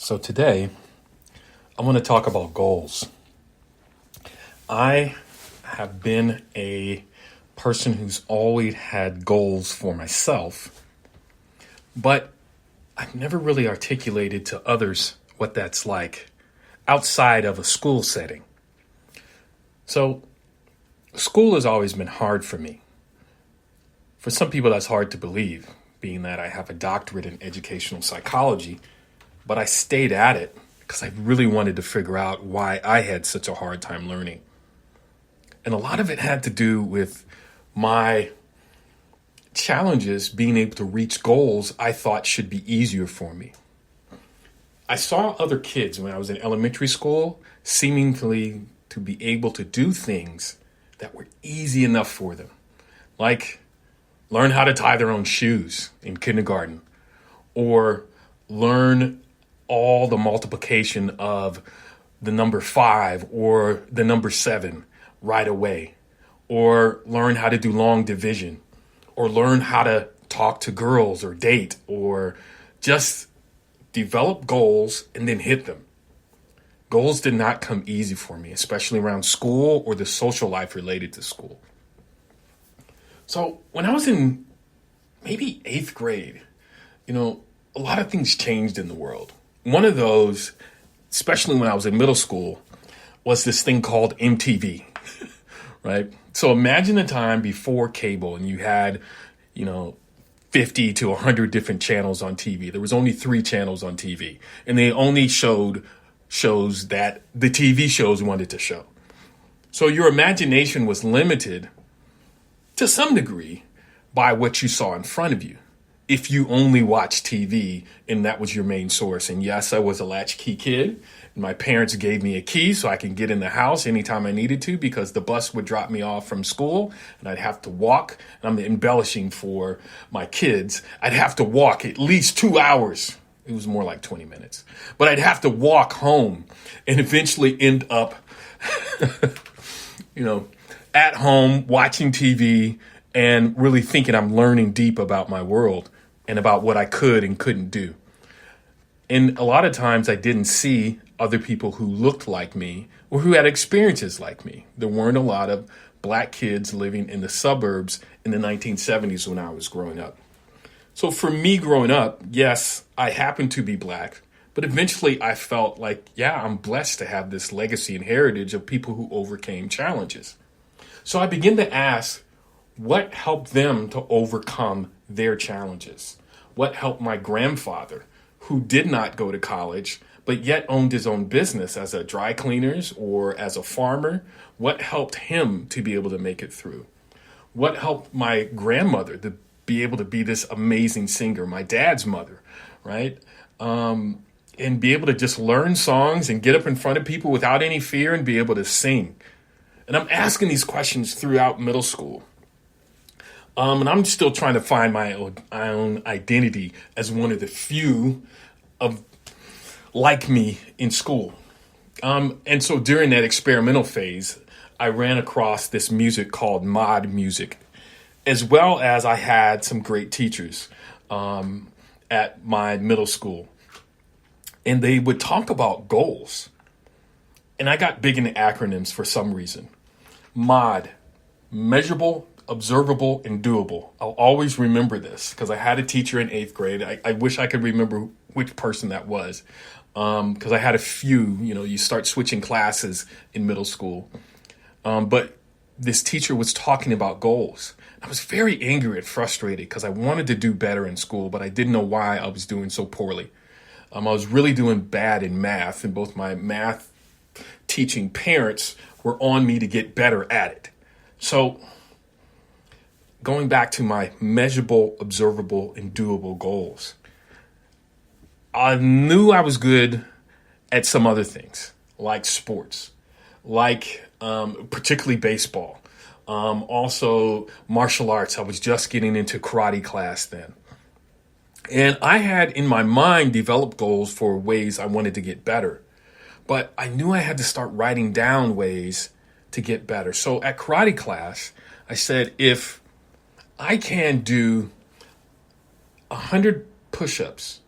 So today, I want to talk about goals. I have been a person who's always had goals for myself, but I've never really articulated to others what that's like outside of a school setting. So, school has always been hard for me. For some people, that's hard to believe, being that I have a doctorate in educational psychology, but I stayed at it because I really wanted to figure out why I had such a hard time learning. And a lot of it had to do with my challenges being able to reach goals I thought should be easier for me. I saw other kids when I was in elementary school seemingly to be able to do things that were easy enough for them, like learn how to tie their own shoes in kindergarten, or learn all the multiplication of the number 5 or the number 7 right away, or learn how to do long division, or learn how to talk to girls or date, or just develop goals and then hit them. Goals did not come easy for me, especially around school or the social life related to school. So when I was in maybe 8th grade, a lot of things changed in the world. One of those, especially when I was in middle school, was this thing called MTV, right? So imagine a time before cable and you had, 50 to 100 different channels on TV. There was only 3 channels on TV, and they only showed shows that the TV shows wanted to show. So your imagination was limited to some degree by what you saw in front of you. If you only watched TV and that was your main source. And yes, I was a latchkey kid. And my parents gave me a key so I can get in the house anytime I needed to, because the bus would drop me off from school and I'd have to walk. And I'm embellishing for my kids. I'd have to walk at least 2 hours. It was more like 20 minutes. But I'd have to walk home and eventually end up, at home watching TV and really thinking I'm learning deep about my world and about what I could and couldn't do. And a lot of times I didn't see other people who looked like me or who had experiences like me. There weren't a lot of black kids living in the suburbs in the 1970s when I was growing up. So for me growing up, yes, I happened to be black, but eventually I felt like, I'm blessed to have this legacy and heritage of people who overcame challenges. So I began to ask, what helped them to overcome their challenges? What helped my grandfather, who did not go to college, but yet owned his own business as a dry cleaners or as a farmer? What helped him to be able to make it through? What helped my grandmother to be able to be this amazing singer, my dad's mother, right? And be able to just learn songs and get up in front of people without any fear and be able to sing. And I'm asking these questions throughout middle school. And I'm still trying to find my own identity as one of the few of like me in school. And so during that experimental phase, I ran across this music called mod music, as well as I had some great teachers at my middle school. And they would talk about goals. And I got big into acronyms for some reason. MOD, measurable, observable, and doable. I'll always remember this because I had a teacher in 8th grade. I wish I could remember which person that was, because I had a few. You start switching classes in middle school. But this teacher was talking about goals. I was very angry and frustrated because I wanted to do better in school, but I didn't know why I was doing so poorly. I was really doing bad in math, and both my math teaching parents were on me to get better at it. So going back to my measurable, observable, and doable goals, I knew I was good at some other things, like sports, like particularly baseball. Also martial arts. I was just getting into karate class then. And I had in my mind developed goals for ways I wanted to get better. But I knew I had to start writing down ways to get better. So at karate class, I said, if I can do 100 push-ups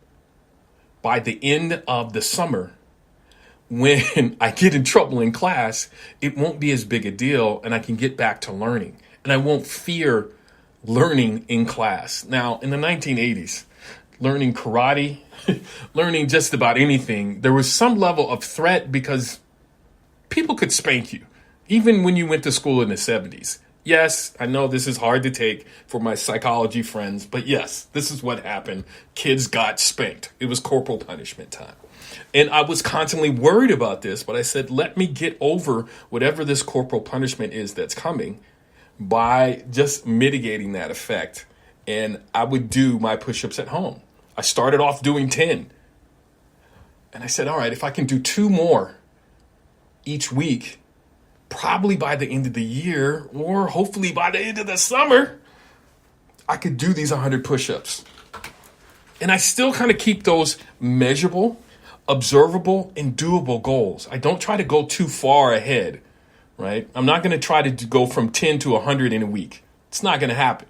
by the end of the summer, when I get in trouble in class, it won't be as big a deal and I can get back to learning. And I won't fear learning in class. Now, in the 1980s, learning karate, learning just about anything, there was some level of threat because people could spank you, even when you went to school in the 70s. Yes, I know this is hard to take for my psychology friends, but yes, this is what happened. Kids got spanked. It was corporal punishment time. And I was constantly worried about this, but I said, let me get over whatever this corporal punishment is that's coming by just mitigating that effect. And I would do my push-ups at home. I started off doing 10. And I said, all right, if I can do 2 more each week, probably by the end of the year, or hopefully by the end of the summer, I could do these 100 push-ups. And I still kind of keep those measurable, observable, and doable goals. I don't try to go too far ahead, right? I'm not going to try to go from 10 to 100 in a week. It's not going to happen.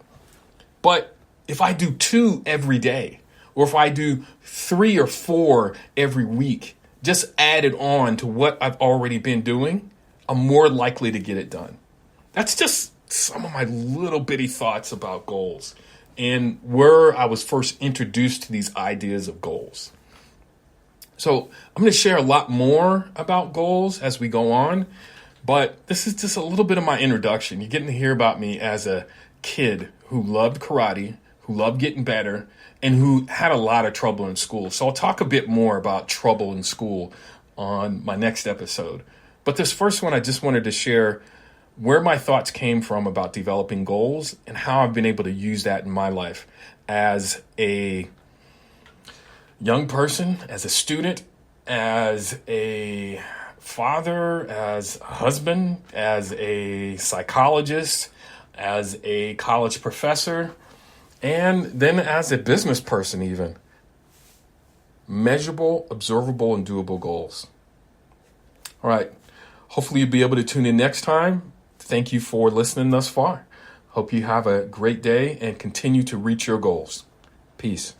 But if I do 2 every day, or if I do 3 or 4 every week, just add it on to what I've already been doing, I'm more likely to get it done. That's just some of my little bitty thoughts about goals and where I was first introduced to these ideas of goals. So I'm going to share a lot more about goals as we go on, but this is just a little bit of my introduction. You're getting to hear about me as a kid who loved karate, who loved getting better, and who had a lot of trouble in school. So I'll talk a bit more about trouble in school on my next episode. But this first one, I just wanted to share where my thoughts came from about developing goals and how I've been able to use that in my life as a young person, as a student, as a father, as a husband, as a psychologist, as a college professor, and then as a business person even. Measurable, observable, and doable goals. All right. Hopefully you'll be able to tune in next time. Thank you for listening thus far. Hope you have a great day and continue to reach your goals. Peace.